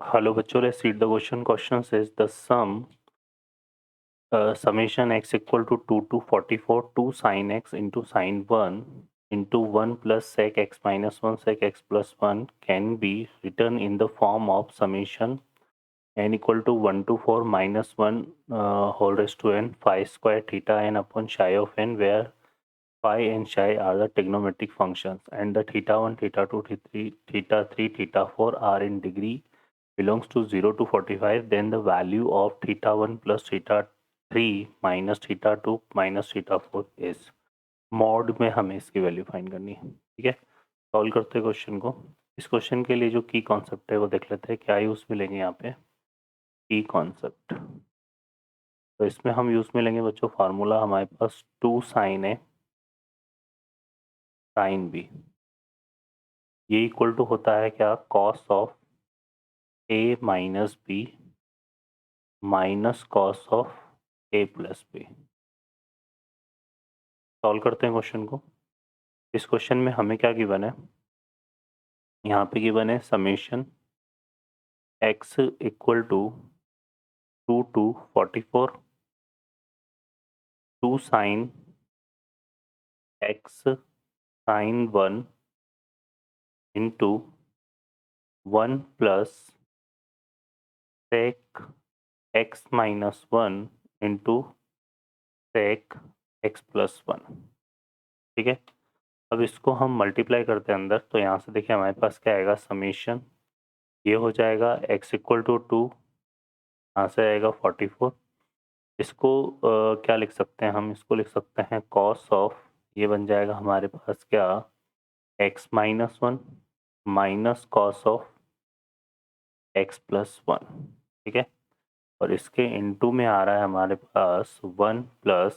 Hello बच्चों, let's read the question. Question says the summation x equal to 2 to 44 2 sin x into sin 1 into 1 plus sec x minus 1 sec x plus 1 can be written in the form of summation n equal to 1 to 4 minus 1 whole raised to n phi square theta n upon psi of n, where phi and psi are the trigonometric functions and the theta 1 theta 2 theta 3 theta 4 are in degree belongs to 0 to 45, then the value of theta 1 plus theta 3 minus theta 2 minus theta 4 is mod में हमें इसकी value find करनी है। ठीक है, solve करते हैं question को। इस क्वेश्चन के लिए जो की कॉन्सेप्ट है वो देख लेते हैं, क्या यूज़ मिलेंगे यहाँ पे। की कॉन्सेप्ट, तो इसमें हम यूज़ में लेंगे बच्चों फार्मूला हमारे पास 2 साइन है साइन बी, ये इक्वल टू होता है क्या, cos of A minus B minus cos of A plus B. Solve करते हैं क्वेश्चन को। इस क्वेश्चन में हमें क्या गिवन है, यहाँ पे गिवन है summation x equal to 2 to 44 2 sine x sine 1 into 1 plus sec x minus 1 into sec x plus 1। ठीक है, अब इसको हम मल्टीप्लाई करते हैं अंदर, तो यहाँ से देखिए हमारे पास क्या आएगा, समेशन ये हो जाएगा x इक्वल टू 2, यहाँ से आएगा 44। इसको क्या लिख सकते हैं हम, इसको लिख सकते हैं कॉस ऑफ, ये बन जाएगा हमारे पास क्या, x minus 1 minus cos of x plus 1। ठीक है, और इसके इनटू में आ रहा है हमारे पास 1 plus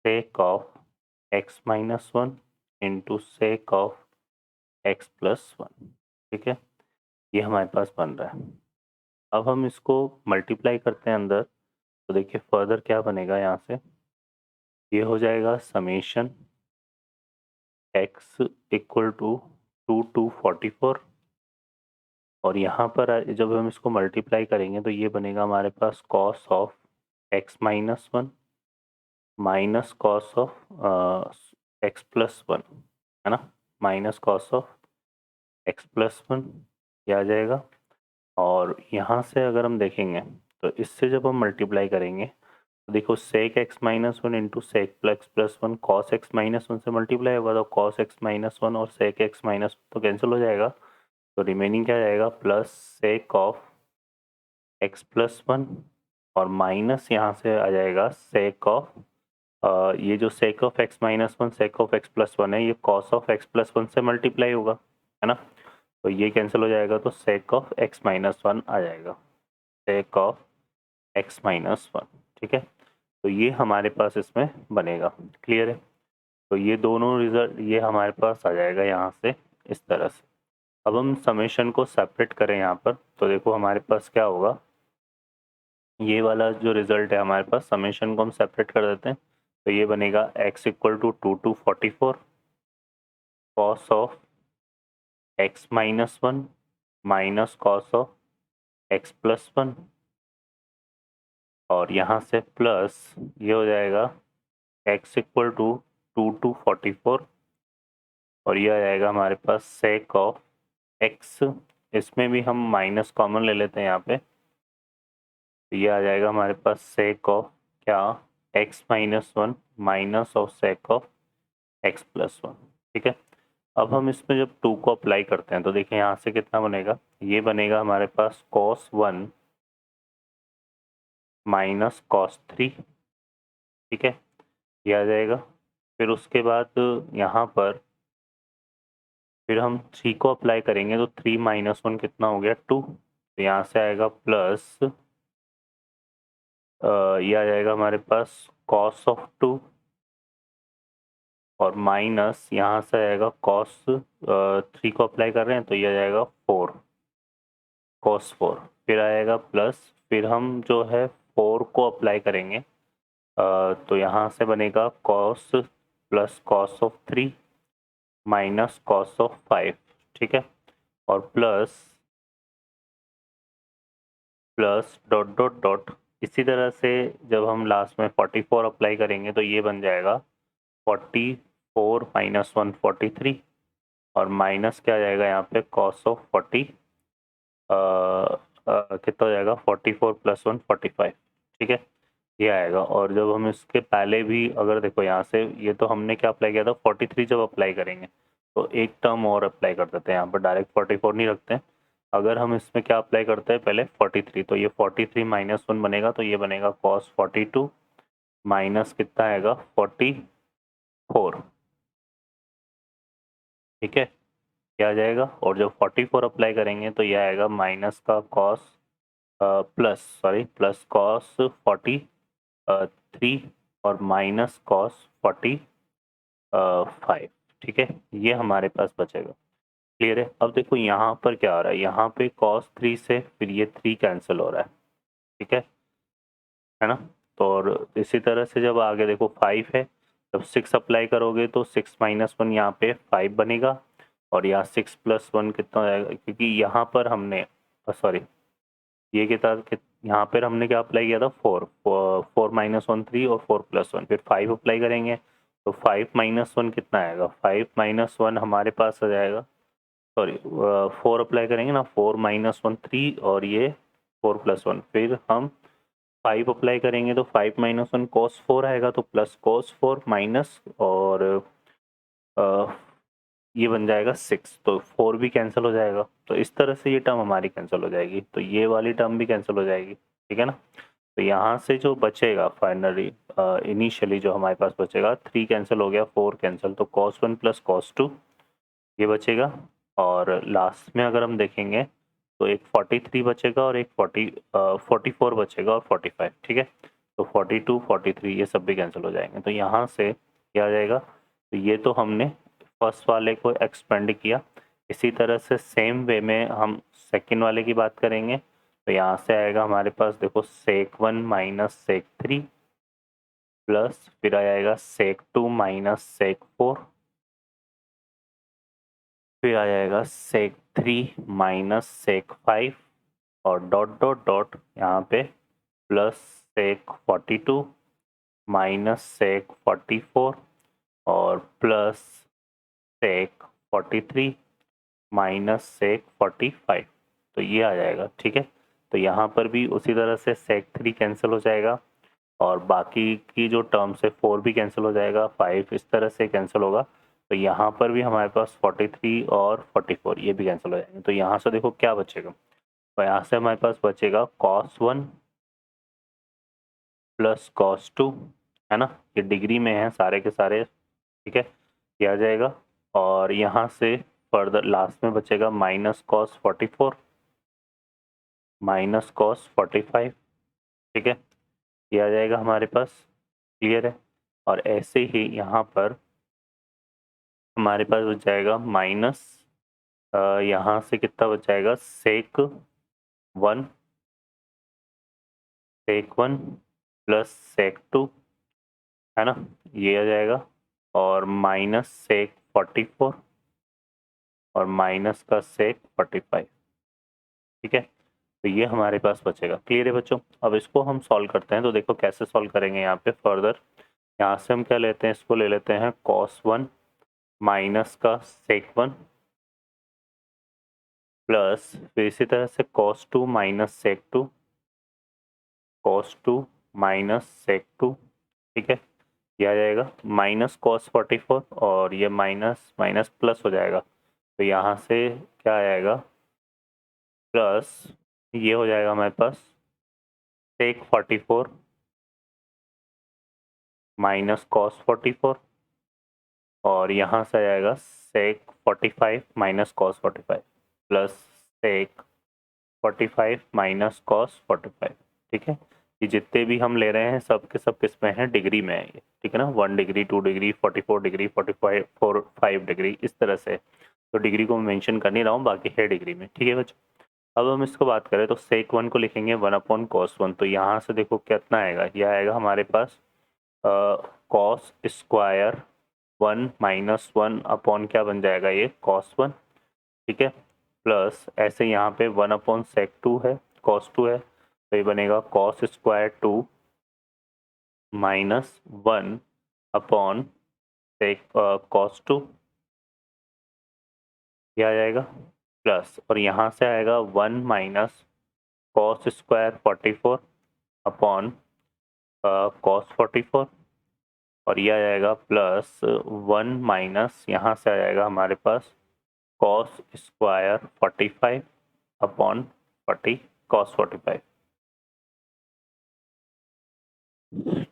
sake of x minus 1 into sake of x plus 1। ठीक है, ये हमारे पास बन रहा है। अब हम इसको मल्टीप्लाई करते हैं अंदर, तो देखिए फर्दर क्या बनेगा, यहाँ से ये हो जाएगा summation x equal to 2 to 44, और यहाँ पर जब हम इसको मल्टीप्लाई करेंगे तो ये बनेगा हमारे पास cos of x minus 1 minus cos of x plus 1, है ना, minus cos of x plus 1, ये आ जाएगा। और यहाँ से अगर हम देखेंगे तो इससे जब हम मल्टीप्लाई करेंगे तो देखो sec x minus 1 into sec plus 1 cos x minus 1 से मल्टीप्लाई होगा, तो कॉस एक्स माइनस 1 और सेक एक्स माइनस तो कैंसिल हो जाएगा, तो रिमेनिंग क्या जाएगा, plus sake of x plus 1 और माइनस यहाँ से आ जाएगा सेक ऑफ ये जो sake of x minus 1 sake of x plus 1 है, ये कॉस ऑफ एक्स प्लस 1 से मल्टीप्लाई होगा, है ना, तो ये कैंसिल हो जाएगा, तो सेक ऑफ एक्स माइनस 1 आ जाएगा, सेक ऑफ एक्स माइनस 1। ठीक है, तो ये हमारे पास इसमें बनेगा। क्लियर है, तो ये दोनों रिजल्ट ये हमारे पास आ जाएगा यहाँ से इस तरह से। अब हम समेशन को सेपरेट करें यहाँ पर, तो देखो हमारे पास क्या होगा, ये वाला जो रिजल्ट है हमारे पास, समेशन को हम सेपरेट कर देते हैं, तो ये बनेगा x equal to 2 to 44 cos of x minus 1 minus cos of x plus 1, और यहाँ से प्लस ये हो जाएगा x इक्वल टू 2 to 44, और ये आ जाएगा हमारे पास सेक ऑफ x, इसमें भी हम माइनस कॉमन ले लेते हैं यहाँ पे, तो ये आ जाएगा हमारे पास सेक ऑफ क्या, x minus 1 minus of sake of x plus 1। ठीक है, अब हम इसमें जब 2 को अप्लाई करते हैं तो देखिए यहाँ से कितना बनेगा, ये बनेगा हमारे पास cos 1 माइनस cos 3। ठीक है, ये आ जाएगा, फिर उसके बाद यहाँ पर फिर हम 3 को अप्लाई करेंगे, तो 3 माइनस 1 कितना हो गया, 2, तो यहाँ से आएगा प्लस ये आ जाएगा हमारे पास cos ऑफ 2, और माइनस यहाँ से आएगा cos 3 को अप्लाई कर रहे हैं तो ये आ जाएगा 4 cos 4, फिर आएगा प्लस, फिर हम जो है 4 को अप्लाई करेंगे तो यहाँ से बनेगा cos plus cos of 3 minus cos of 5। ठीक है, और plus plus dot dot dot, इसी तरह से जब हम लास्ट में 44 अप्लाई करेंगे तो ये बन जाएगा 44 माइनस 1 43, और माइनस क्या आ जाएगा यहाँ पे कॉस ऑफ 40, कितना हो जाएगा 44 प्लस 1 45, ठीक है, ये आएगा। और जब हम इसके पहले भी अगर देखो यहाँ से, ये तो हमने क्या अप्लाई किया था 43, जब अप्लाई करेंगे तो एक टर्म और अप्लाई कर देते हैं, यहाँ पर डायरेक्ट 44 नहीं रखते हैं। अगर हम इसमें क्या अप्लाई करते हैं पहले 43, तो ये 43 माइनस 1 बनेगा, तो ये बनेगा कॉस 42 माइनस कितना आएगा 44, ठीक है, ये आ जाएगा। और जब 44 अप्लाई करेंगे तो ये आएगा माइनस का कॉस प्लस कॉस 43 और माइनस कॉस 45, ठीक है, ये हमारे पास बचेगा। क्लियर है। अब देखो यहाँ पर क्या आ रहा है, यहाँ पे cos 3 से फिर ये 3 कैंसिल हो रहा है, ठीक है ना। तो और इसी तरह से जब आगे देखो 5 है, जब 6 अप्लाई करोगे तो 6 माइनस 1 यहाँ पे 5 बनेगा, और यहाँ 6 प्लस 1 कितना हो जाएगा, क्योंकि यहाँ पर हमने सॉरी ये कितना यहाँ पर हमने क्या अप्लाई किया था 4 माइनस 1 3 और 4 प्लस 1, फिर 5 अप्लाई करेंगे तो 5 माइनस 1 कितना आएगा, 5 माइनस 1 हमारे पास आ जाएगा, सॉरी 4 अप्लाई करेंगे ना, 4 माइनस 1 3 और ये 4 प्लस 1, फिर हम 5 अप्लाई करेंगे तो 5 माइनस 1 कॉस 4 आएगा, तो प्लस कॉस 4 माइनस और ये बन जाएगा 6, तो 4 भी कैंसिल हो जाएगा, तो इस तरह से ये टर्म हमारी कैंसिल हो जाएगी, तो ये वाली टर्म भी कैंसिल हो जाएगी, ठीक है ना। तो यहाँ से जो बचेगा फाइनली इनिशियली जो हमारे पास बचेगा 3 कैंसिल हो गया, 4 कैंसिल, तो कॉस 1 प्लस कॉस 2 ये बचेगा। और लास्ट में अगर हम देखेंगे तो एक 43 बचेगा और एक 44 बचेगा और 45, ठीक है, तो 42 43 ये सब भी कैंसिल हो जाएंगे, तो यहाँ से क्या आ जाएगा, तो ये तो हमने फर्स्ट वाले को एक्सपेंड किया। इसी तरह से सेम वे में हम सेकंड वाले की बात करेंगे, तो यहाँ से आएगा हमारे पास देखो सेक 1 माइनस सेक 3 प्लस फिर आ जाएगा सेक 2 माइनस सेक 4, फिर आ जाएगा सेक 3 माइनस सेक 5 और डॉट डॉट डॉट यहाँ पे प्लस सेक 42 माइनस सेक 44 और प्लस सेक 43 माइनस सेक 45, तो ये आ जाएगा, ठीक है। तो यहाँ पर भी उसी तरह से सेक 3 कैंसिल हो जाएगा और बाकी की जो टर्म्स है 4 भी कैंसिल हो जाएगा, 5 इस तरह से कैंसिल होगा, तो यहाँ पर भी हमारे पास 43 और 44 ये भी कैंसिल हो जाएंगे, तो यहाँ से देखो क्या बचेगा, तो यहाँ से हमारे पास बचेगा cos 1 प्लस cos 2, है ना, ये डिग्री में है सारे के सारे, ठीक है, ये आ जाएगा। और यहाँ से फर्दर लास्ट में बचेगा माइनस कॉस 44 माइनस कॉस 45, ठीक है, ये आ जाएगा हमारे पास। क्लियर है। और ऐसे ही यहाँ पर हमारे पास बच जाएगा माइनस यहाँ से कितना बच जाएगा सेक 1 प्लस सेक 2, है ना, ये आ जाएगा, और माइनस सेक 44 और माइनस का सेक 45, ठीक है, तो ये हमारे पास बचेगा। क्लियर है बच्चों। अब इसको हम सॉल्व करते हैं, तो देखो कैसे सॉल्व करेंगे यहाँ पे फर्दर। यहाँ से हम क्या लेते हैं, इसको ले लेते हैं cos 1 माइनस का sec 1 प्लस फिर इसी तरह से cos 2 minus sec 2, cos 2 minus sec 2, ठीक है, ये आ जाएगा माइनस cos 44 और ये माइनस माइनस प्लस हो जाएगा, तो यहाँ से क्या आएगा प्लस, ये हो जाएगा हमारे पास sec 44 माइनस cos 44 और यहाँ से आ जाएगा sec 45 minus cos 45 plus sec 45 minus cos 45, ठीक है, ये जितने भी हम ले रहे हैं सब के सब किस में है, डिग्री में है ये, ठीक है ना, 1 डिग्री 2 डिग्री 44 डिग्री 45 5 डिग्री इस तरह से, तो डिग्री को मैं मेंशन कर नहीं रहा हूँ, बाकी है डिग्री में, ठीक है बच्चों। अब हम इसको बात करें तो sec 1 को लिखेंगे 1 अपॉन cos 1, तो यहाँ से देखो कितना आएगा, यह आएगा हमारे पास cos स्क्वायर 1 माइनस 1 अपॉन क्या बन जाएगा ये cos 1, ठीक है, प्लस ऐसे यहाँ पे 1 अपॉन sec 2 है cos 2 है, तो ये बनेगा cos square 2 minus 1 upon cos 2, ये आ जाएगा प्लस, और यहाँ से आएगा 1 minus cos square 44 upon cos 44, और ये आ जाएगा प्लस 1 माइनस यहाँ से आ जाएगा हमारे पास कॉस स्क्वायर 45 अपॉन 40 कॉस 45।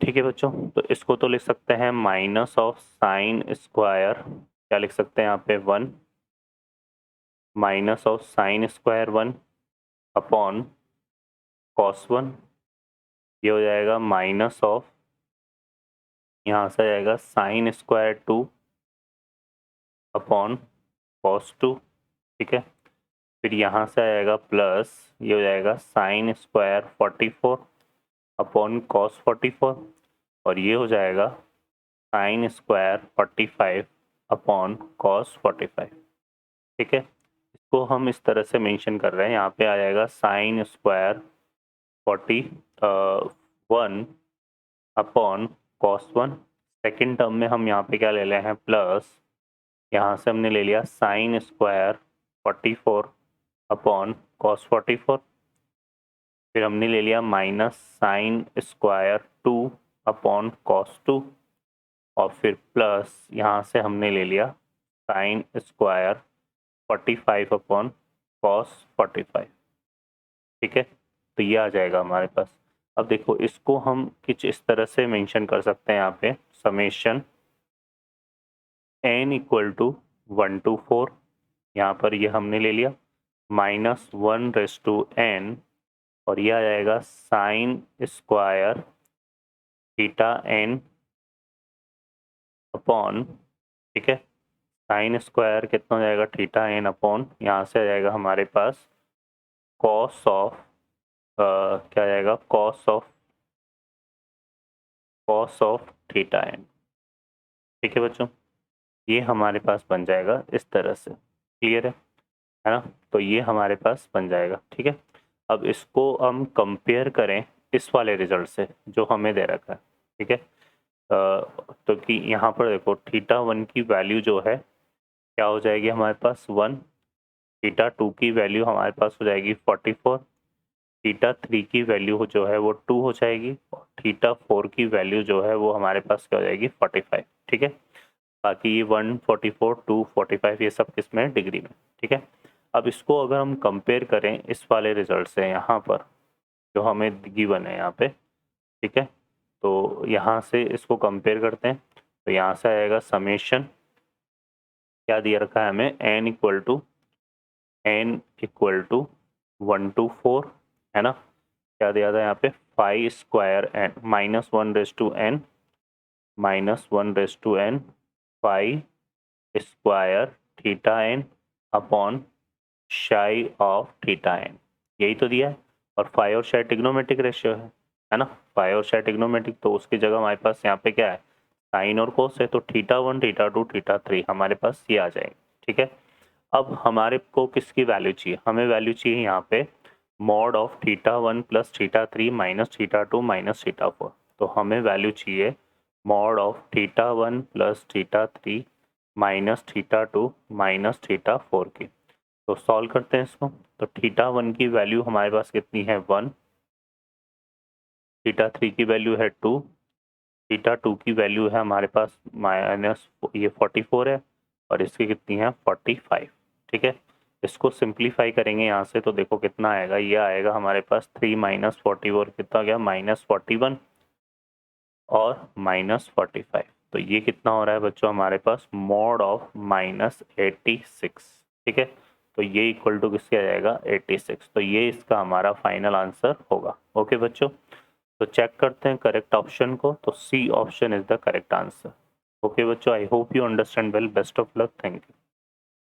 ठीक है बच्चों, तो इसको तो लिख सकते हैं माइनस ऑफ साइन स्क्वायर, क्या लिख सकते हैं यहाँ पे 1 minus of sine square 1 upon cos 1, ये हो जाएगा माइनस ऑफ, यहाँ से आएगा साइन स्क्वायर 2 अपॉन कॉस 2। ठीक है, फिर यहाँ से आएगा प्लस, ये हो जाएगा साइन स्क्वायर 44 अपॉन कॉस 44, और ये हो जाएगा साइन स्क्वायर 45 अपॉन कॉस 45। ठीक है, इसको हम इस तरह से मेंशन कर रहे हैं, यहाँ पे आ जाएगा sine square 41 upon cos 1। Second term में हम यहाँ पे क्या ले रहे हैं प्लस, यहाँ से हमने ले लिया साइन स्क्वायर 44 अपॉन कॉस 44, फिर हमने ले लिया minus sine square 2 upon cos 2, और फिर प्लस यहाँ से हमने ले लिया साइन स्क्वायर 45 अपॉन कॉस 45। ठीक है, तो ये आ जाएगा हमारे पास। अब देखो इसको हम कुछ इस तरह से मेंशन कर सकते हैं, यहाँ पे summation n equal to 1 to 4, यहाँ पर ये हमने ले लिया माइनस 1 रेस टू n, और ये आ जाएगा sine square theta n upon, ठीक है, साइन स्क्वायर कितना हो जाएगा थीटा n अपॉन, यहाँ से आ जाएगा हमारे पास कॉस ऑफ क्या आ जाएगा कॉस ऑफ थीटा n। ठीक है बच्चों, ये हमारे पास बन जाएगा इस तरह से, क्लियर है ना, तो ये हमारे पास बन जाएगा। ठीक है, अब इसको हम कंपेयर करें इस वाले रिजल्ट से जो हमें दे रखा है। ठीक है, तो कि यहाँ पर देखो थीटा 1 की वैल्यू जो है क्या हो जाएगी हमारे पास 1, थीटा 2 की वैल्यू हमारे पास हो जाएगी 44, थीटा 3 की वैल्यू जो है वो 2 हो जाएगी, और थीटा 4 की वैल्यू जो है वो हमारे पास क्या हो जाएगी 45। ठीक है, बाकी ये 1, 44, 2, 45 ये सब किस में डिग्री में। ठीक है, अब इसको अगर हम कंपेयर करें इस वाले रिजल्ट से यहाँ पर जो हमें गिवन है यहाँ पे, ठीक है, तो यहाँ से इसको कंपेयर करते हैं, तो यहाँ से आएगा समेशन, क्या दिया रखा है हमें n इक्वल टू 1 to 4, है ना, क्या दिया था यहाँ पे 5 square n minus 1 raise to n minus 1 raise to n 5 square theta n upon psi of theta n, यही तो दिया है, और 5 और शाई ट्रिग्नोमेट्रिक रेशियो है ना, 5 और शाई ट्रिग्नोमेट्रिक, तो उसकी जगह हमारे पास यहाँ पे क्या है साइन और कोस है, तो थीटा 1 थीटा 2 थीटा 3 हमारे पास ये आ जाएंगे। ठीक है, अब हमारे को किसकी वैल्यू चाहिए, हमें वैल्यू चाहिए यहाँ पे mod of theta 1 plus theta 3 minus theta 2 minus theta 4, तो हमें वैल्यू चाहिए mod of theta 1 plus theta 3 minus theta 2 minus theta 4 की। तो सॉल्व करते हैं इसको, तो थीटा 1 की वैल्यू हमारे पास कितनी है 1, थीटा 3 की वैल्यू है 2, थीटा 2 की वैल्यू है हमारे पास माइनस ये 44 है, और इसकी कितनी है 45। ठीक है, इसको सिंप्लीफाई करेंगे यहाँ से, तो देखो कितना आएगा, ये आएगा हमारे पास 3 माइनस 44 कितना गया माइनस 41 और माइनस 45, तो ये कितना हो रहा है बच्चों हमारे पास मॉड ऑफ माइनस 86। ठीक है, तो ये इक्वल टू किसके आ जाएगा 86, तो ये इसका हमारा फाइनल आंसर होगा। ओके बच्चों, तो चेक करते हैं करेक्ट ऑप्शन को, तो C option is the correct answer. Okay बच्चों, I hope you understand well, best of luck, thank you.